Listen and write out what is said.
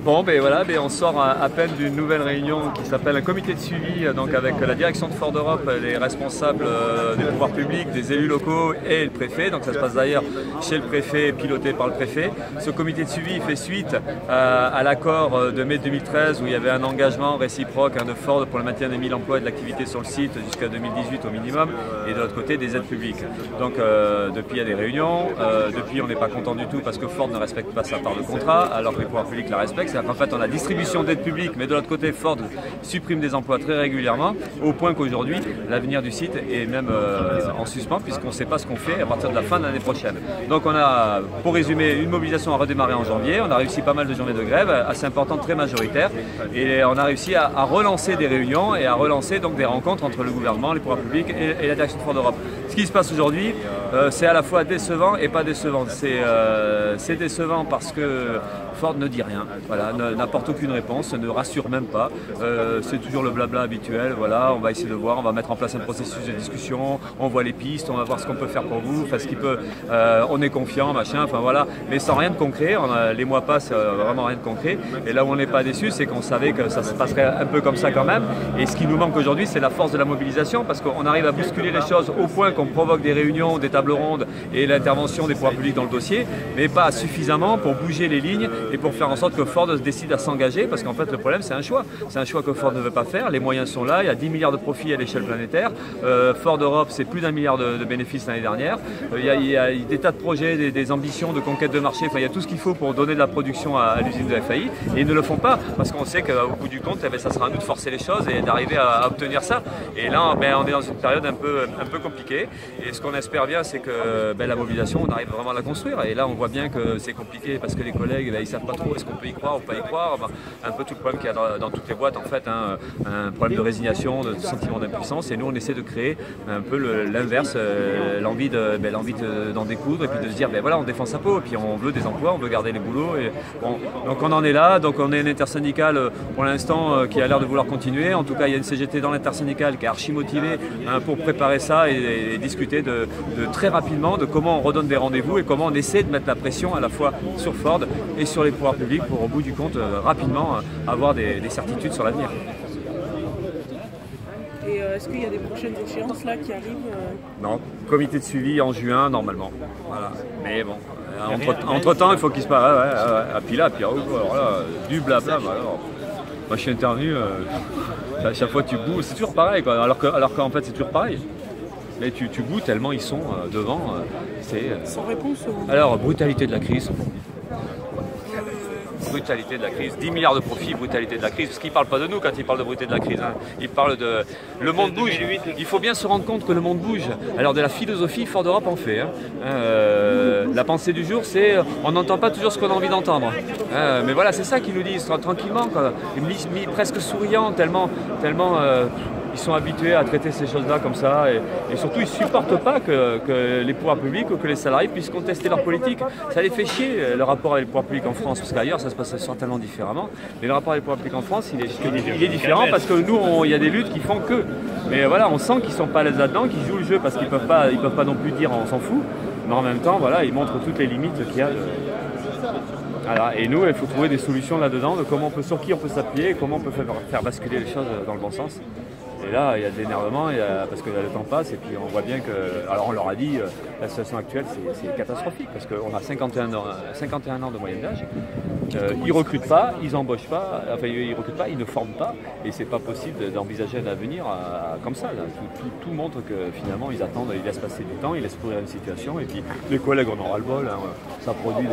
Bon, ben voilà, ben on sort à peine d'une nouvelle réunion qui s'appelle un comité de suivi, donc avec la direction de Ford Europe, les responsables des pouvoirs publics, des élus locaux et le préfet. Donc ça se passe d'ailleurs chez le préfet, piloté par le préfet. Ce comité de suivi fait suite à l'accord de mai 2013 où il y avait un engagement réciproque de Ford pour le maintien des 1000 emplois et de l'activité sur le site jusqu'à 2018 au minimum, et de l'autre côté des aides publiques. Donc depuis il y a des réunions, depuis on n'est pas content du tout parce que Ford ne respecte pas sa part de contrat alors que les pouvoirs publics la respectent. C'est-à-dire qu'en fait on a distribution d'aides publiques, mais de l'autre côté Ford supprime des emplois très régulièrement, au point qu'aujourd'hui l'avenir du site est même en suspens puisqu'on ne sait pas ce qu'on fait à partir de la fin de l'année prochaine. Donc on a, pour résumer, une mobilisation à redémarrer en janvier. On a réussi pas mal de journées de grève assez importantes, très majoritaires, et on a réussi à relancer des réunions et à relancer donc des rencontres entre le gouvernement, les pouvoirs publics et la direction de Ford Europe. Ce qui se passe aujourd'hui, c'est à la fois décevant et pas décevant. C'est décevant parce que Ford ne dit rien, voilà, n'apporte aucune réponse, ne rassure même pas. C'est toujours le blabla habituel. Voilà, on va essayer de voir, on va mettre en place un processus de discussion, on voit les pistes, on va voir ce qu'on peut faire pour vous, enfin, ce qui peut, on est confiant, machin, enfin voilà, mais sans rien de concret. Les mois passent, vraiment rien de concret. Et là où on n'est pas déçu, c'est qu'on savait que ça se passerait un peu comme ça quand même. Et ce qui nous manque aujourd'hui, c'est la force de la mobilisation, parce qu'on arrive à bousculer les choses au point qu'on provoque des réunions, des tables rondes et l'intervention des pouvoirs publics dans le dossier, mais pas suffisamment pour bouger les lignes et pour faire en sorte que Ford se décide à s'engager, parce qu'en fait le problème c'est un choix. C'est un choix que Ford ne veut pas faire, les moyens sont là, il y a 10 milliards de profits à l'échelle planétaire, Ford Europe c'est plus d'1 milliard de bénéfices l'année dernière, il y a des tas de projets, des ambitions de conquête de marché, enfin il y a tout ce qu'il faut pour donner de la production à l'usine de FAI, et ils ne le font pas, parce qu'on sait qu'au bout du compte, eh bien, ça sera à nous de forcer les choses et d'arriver à obtenir ça. Et là ben, on est dans une période un peu compliquée, et ce qu'on espère bien c'est que ben, la mobilisation, on arrive vraiment à la construire, et là on voit bien que c'est compliqué parce que les collègues, ben, ils savent pas trop est-ce qu'on peut y croire ou pas y croire. Ben, un peu tout le problème qu'il y a dans toutes les boîtes en fait, hein, un problème de résignation, de sentiment d'impuissance, et nous on essaie de créer un peu l'inverse, l'envie d'en découdre et puis de se dire ben voilà, on défend sa peau et puis on veut des emplois, on veut garder les boulots, et bon, donc on en est là, donc on est une intersyndicale pour l'instant qui a l'air de vouloir continuer. En tout cas il y a une CGT dans l'intersyndicale qui est archi motivée hein, pour préparer ça et discuter de très rapidement de comment on redonne des rendez-vous et comment on essaie de mettre la pression à la fois sur Ford et sur les pouvoirs publics pour au bout du compte rapidement avoir des certitudes sur l'avenir. Et est-ce qu'il y a des prochaines échéances là qui arrivent Non, comité de suivi en juin normalement. Voilà. Mais bon, entre temps il faut qu'il se passe. Ouais. Puis là, alors là, du blabla. Alors, moi je suis intervenu, à chaque fois tu bouges, c'est toujours pareil quoi. Alors qu'en fait c'est toujours pareil. Mais tu bouges tellement ils sont devant. Sans réponse Alors, brutalité de la crise. Brutalité de la crise, 10 milliards de profits, brutalité de la crise, parce qu'ils ne parlent pas de nous quand ils parlent de brutalité de la crise, hein. Ils parlent de... Le monde bouge, il faut bien se rendre compte que le monde bouge. Alors de la philosophie, Ford Europe en fait. Hein. La pensée du jour, c'est on n'entend pas toujours ce qu'on a envie d'entendre. Mais voilà, c'est ça qu'ils nous disent, tranquillement, quoi. Presque souriant, tellement ils sont habitués à traiter ces choses-là comme ça, et surtout ils ne supportent pas que les pouvoirs publics ou que les salariés puissent contester leur politique. Ça les fait chier le rapport avec les pouvoirs publics en France, parce qu'ailleurs ça se passe certainement différemment, mais le rapport avec les pouvoirs publics en France il est différent parce que nous il y a des luttes qui font que. Mais voilà, on sent qu'ils ne sont pas à l'aise là-dedans, qu'ils jouent le jeu parce qu'ils ne peuvent pas non plus dire on s'en fout, mais en même temps voilà, ils montrent toutes les limites qu'il y a. Voilà. Et nous il faut trouver des solutions là-dedans, de sur qui on peut s'appuyer, comment on peut faire basculer les choses dans le bon sens. Et là, il y a de l'énervement, parce que le temps passe, et puis on voit bien que... Alors on leur a dit, la situation actuelle, c'est catastrophique, parce qu'on a 51 ans de moyenne d'âge. Ils ne recrutent pas, ils n'embauchent pas, enfin ils recrutent pas, ils ne forment pas, et c'est pas possible d'envisager un avenir comme ça. Là. Tout montre que finalement, ils attendent, ils laissent passer du temps, ils laissent pourrir une situation, et puis les collègues en ont ras le bol, hein, ça produit